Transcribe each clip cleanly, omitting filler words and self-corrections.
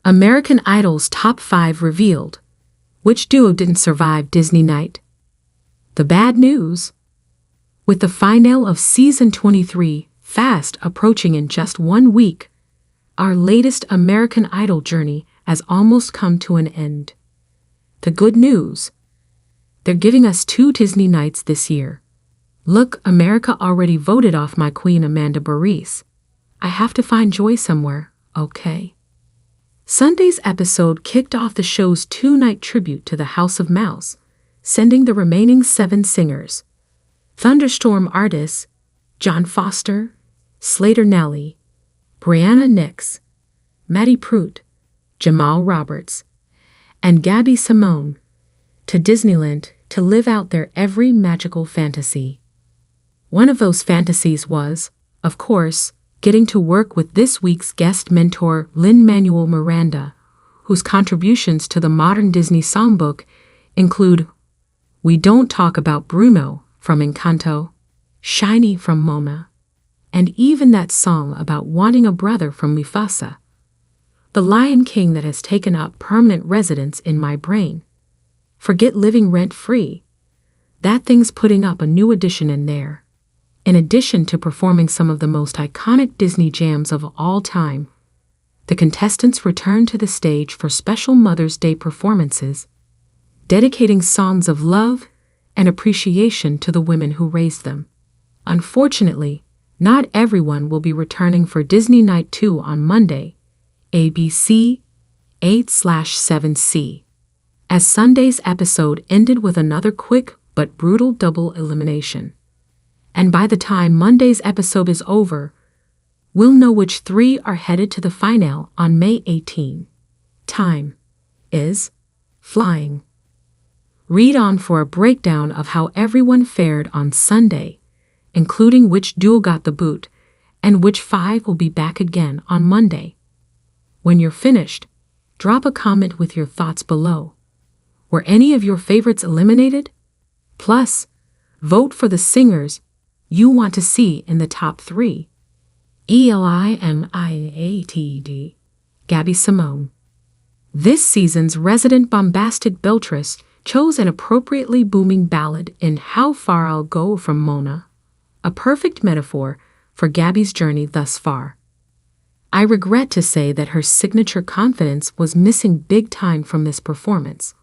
American Idol's Top 5 revealed. Which duo didn't survive Disney Night? The bad news? With the finale of Season 23 fast approaching in just 1 week, our latest American Idol journey has almost come to an end. The good news? They're giving us 2 Disney nights this year. Look, America already voted off my queen Amanda Barise. I have to find joy somewhere, okay? Sunday's episode kicked off the show's 2-night tribute to the House of Mouse, sending the remaining 7 singers, Thunderstorm Artis, John Foster, Slater Nalley, Breanna Nix, Mattie Pruitt, Jamal Roberts, and Gabby Samone, to Disneyland to live out their every magical fantasy. One of those fantasies was, of course, getting to work with this week's guest mentor Lin-Manual Miranda, whose contributions to the modern Disney songbook include We Don't Talk About Bruno from Encanto, Shiny from Moana, and even that song about wanting a brother from Mufasa. The Lion King that has taken up permanent residence in my brain. Forget living rent-free. That thing's putting up a new edition in there. In addition to performing some of the most iconic Disney jams of all time, the contestants returned to the stage for special Mother's Day performances, dedicating songs of love and appreciation to the women who raised them. Unfortunately, not everyone will be returning for Disney Night 2 on Monday, ABC 8/7C, as Sunday's episode ended with another quick but brutal double elimination. And by the time Monday's episode is over, we'll know which 3 are headed to the finale on May 18. Time is flying. Read on for a breakdown of how everyone fared on Sunday, including which duo got the boot and which 5 will be back again on Monday. When you're finished, drop a comment with your thoughts below. Were any of your favorites eliminated? Plus, vote for the singers you want to see in the top 3. Eliminated. Gabby Samone. This season's resident bombastic beltress chose an appropriately booming ballad in How Far I'll Go from Moana, a perfect metaphor for Gabby's journey thus far. I regret to say that her signature confidence was missing big time from this performance,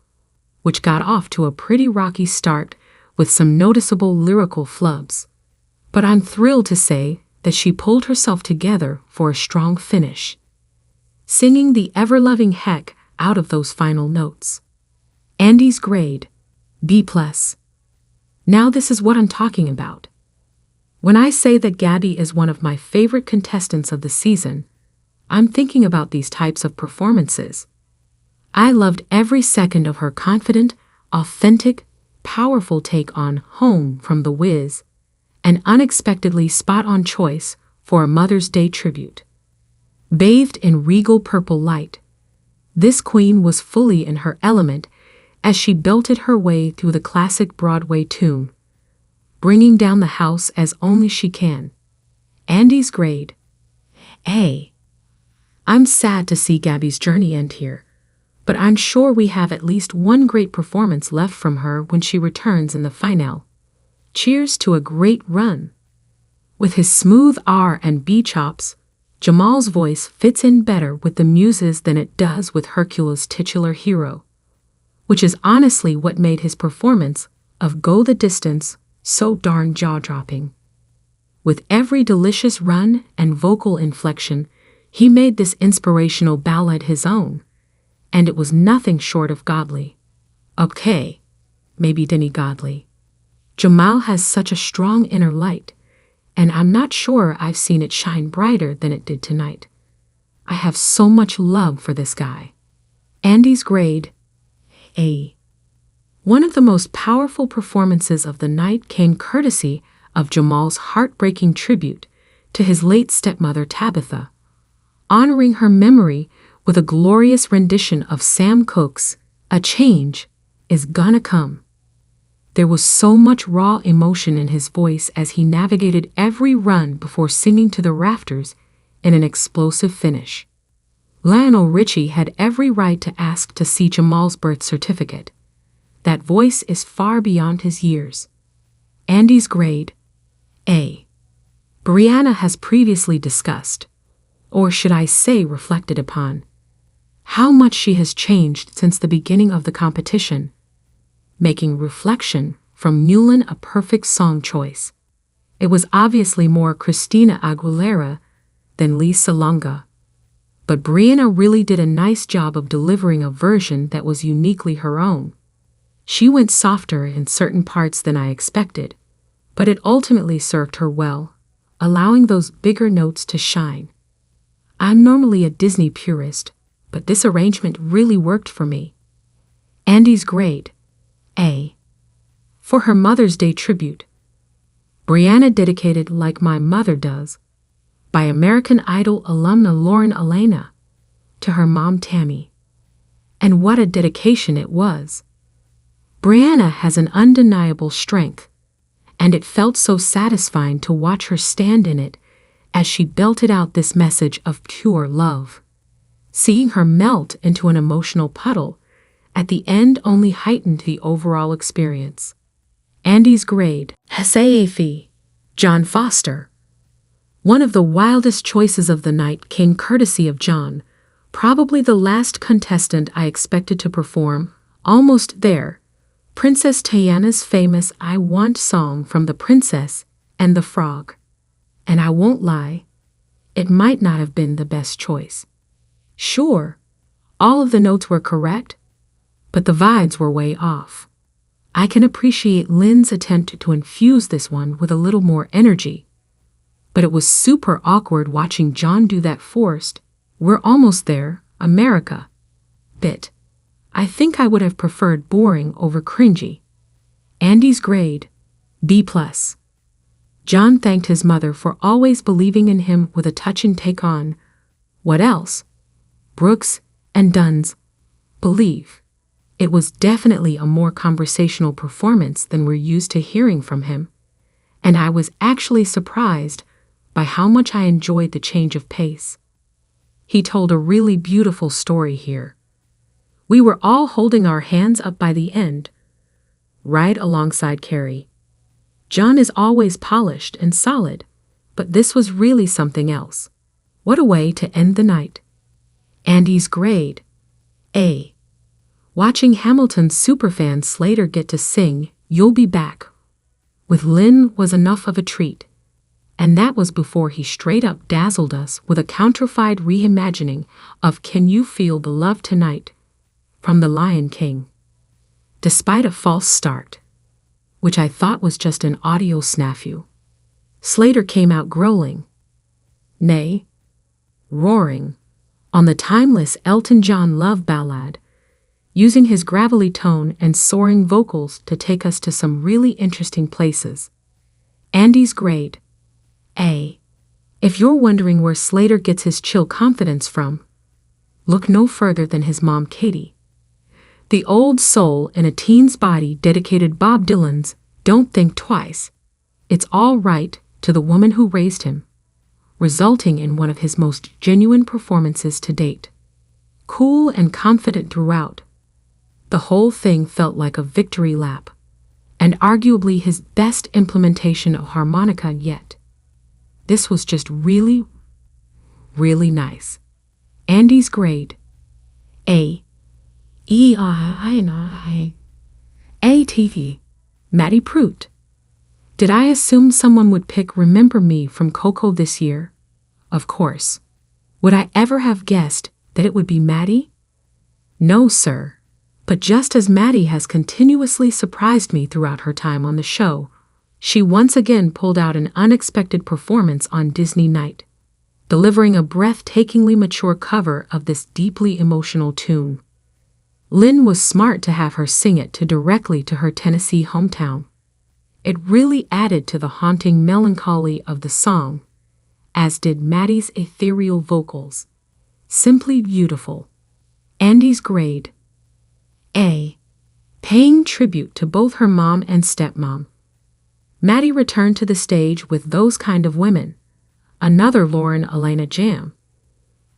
which got off to a pretty rocky start with some noticeable lyrical flubs. But I'm thrilled to say that she pulled herself together for a strong finish, singing the ever-loving heck out of those final notes. Andy's grade, B+. Now this is what I'm talking about. When I say that Gabby is one of my favorite contestants of the season, I'm thinking about these types of performances. I loved every second of her confident, authentic, powerful take on Home from The Wiz, an unexpectedly spot-on choice for a Mother's Day tribute. Bathed in regal purple light, this queen was fully in her element as she belted her way through the classic Broadway tune, bringing down the house as only she can. Andy's grade, A. I'm sad to see Gabby's journey end here, but I'm sure we have at least one great performance left from her when she returns in the finale. Cheers to a great run. With his smooth R&B chops, Jamal's voice fits in better with the muses than it does with Hercules' titular hero, which is honestly what made his performance of Go the Distance so darn jaw-dropping. With every delicious run and vocal inflection, he made this inspirational ballad his own, and it was nothing short of godly. Okay, maybe demi-godly. Jamal has such a strong inner light, and I'm not sure I've seen it shine brighter than it did tonight. I have so much love for this guy. Andy's grade, A. One of the most powerful performances of the night came courtesy of Jamal's heartbreaking tribute to his late stepmother Tabitha, honoring her memory with a glorious rendition of Sam Cooke's A Change Is Gonna Come. There was so much raw emotion in his voice as he navigated every run before singing to the rafters in an explosive finish. Lionel Richie had every right to ask to see Jamal's birth certificate. That voice is far beyond his years. Andy's grade A. Breanna has previously discussed, or should I say reflected upon, how much she has changed since the beginning of the competition, making Reflection from Newlin a perfect song choice. It was obviously more Christina Aguilera than Lisa Longa, but Breanna really did a nice job of delivering a version that was uniquely her own. She went softer in certain parts than I expected, but it ultimately served her well, allowing those bigger notes to shine. I'm normally a Disney purist, but this arrangement really worked for me. Andy's grade A. For her Mother's Day tribute, Breanna dedicated Like My Mother Does by American Idol alumna Lauren Alaina to her mom Tammy. And what a dedication it was. Breanna has an undeniable strength, and it felt so satisfying to watch her stand in it as she belted out this message of pure love. Seeing her melt into an emotional puddle at the end only heightened the overall experience. Andy's grade SAFE. John Foster. One of the wildest choices of the night came courtesy of John, probably the last contestant I expected to perform. Almost there, Princess Tiana's famous I Want song from The Princess and the Frog. And I won't lie, it might not have been the best choice. Sure, all of the notes were correct, but the vibes were way off. I can appreciate Lin's attempt to infuse this one with a little more energy, but it was super awkward watching John do that forced, "We're almost there, America" bit. I think I would have preferred boring over cringy. Andy's grade B+. John thanked his mother for always believing in him with a touching take on what else? Brooks and Dunn's Believe. It was definitely a more conversational performance than we're used to hearing from him, and I was actually surprised by how much I enjoyed the change of pace. He told a really beautiful story here. We were all holding our hands up by the end, right alongside Carrie. John is always polished and solid, but this was really something else. What a way to end the night. Andy's grade A. Watching Hamilton's superfan Slater get to sing You'll Be Back with Lin was enough of a treat, and that was before he straight up dazzled us with a countrified reimagining of Can You Feel the Love Tonight from The Lion King. Despite a false start, which I thought was just an audio snafu, Slater came out growling, nay, roaring, on the timeless Elton John love ballad, using his gravelly tone and soaring vocals to take us to some really interesting places. Andy's grade A. If you're wondering where Slater gets his chill confidence from, look no further than his mom Katie. The old soul in a teen's body dedicated Bob Dylan's Don't Think Twice, It's All Right to the woman who raised him, resulting in one of his most genuine performances to date. Cool and confident throughout, the whole thing felt like a victory lap, and arguably his best implementation of harmonica yet. This was just really, really nice. Andy's grade A. A.T.V. Mattie Pruitt. Did I assume someone would pick Remember Me from Coco this year? Of course. Would I ever have guessed that it would be Mattie? No, sir. But just as Mattie has continuously surprised me throughout her time on the show, she once again pulled out an unexpected performance on Disney Night, delivering a breathtakingly mature cover of this deeply emotional tune. Lin was smart to have her sing it directly to her Tennessee hometown. It really added to the haunting melancholy of the song, as did Mattie's ethereal vocals. Simply beautiful. Andy's grade A. Paying tribute to both her mom and stepmom. Mattie returned to the stage with Those Kind of Women, another Lauren Alaina jam.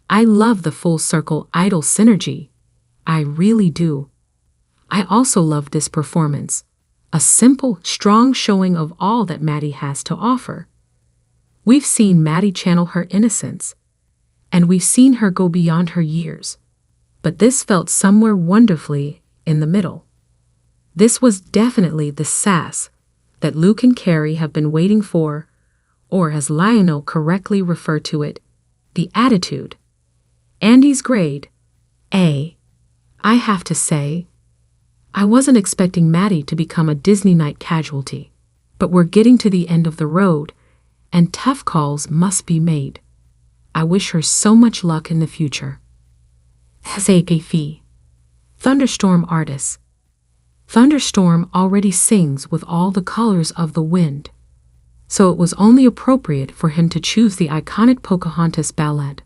I love the full circle idol synergy. I really do. I also love this performance. A simple, strong showing of all that Mattie has to offer. We've seen Mattie channel her innocence, and we've seen her go beyond her years. But this felt somewhere wonderfully in the middle. This was definitely the sass that Luke and Carrie have been waiting for, or as Lionel correctly referred to it, the attitude. Andy's grade, A. I have to say, I wasn't expecting Mattie to become a Disney night casualty, but we're getting to the end of the road, and tough calls must be made. I wish her so much luck in the future. Fee. Thunderstorm Artis. Thunderstorm already sings with all the colors of the wind, so it was only appropriate for him to choose the iconic Pocahontas ballad.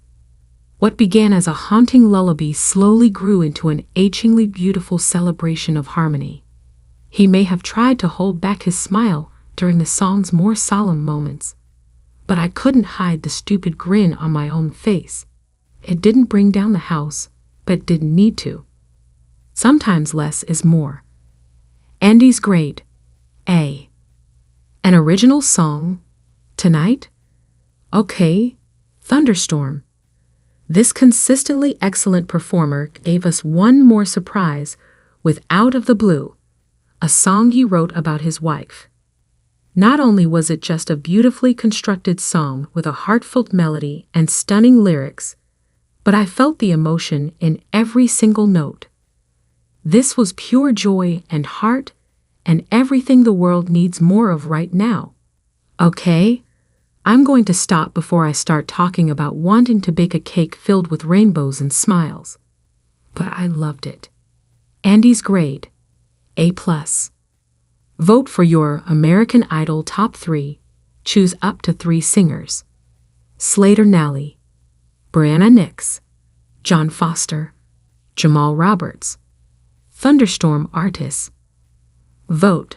What began as a haunting lullaby slowly grew into an achingly beautiful celebration of harmony. He may have tried to hold back his smile during the song's more solemn moments, but I couldn't hide the stupid grin on my own face. It didn't bring down the house, but didn't need to. Sometimes less is more. Andy's grade, A. An original song? Tonight? Okay, Thunderstorm. This consistently excellent performer gave us one more surprise with Out of the Blue, a song he wrote about his wife. Not only was it just a beautifully constructed song with a heartfelt melody and stunning lyrics, but I felt the emotion in every single note. This was pure joy and heart and everything the world needs more of right now. Okay? I'm going to stop before I start talking about wanting to bake a cake filled with rainbows and smiles. But I loved it. Andy's grade, A+. Vote for your American Idol top 3. Choose up to 3 singers. Slater Nalley, Breanna Nix, John Foster, Jamal Roberts. Thunderstorm Artis. Vote.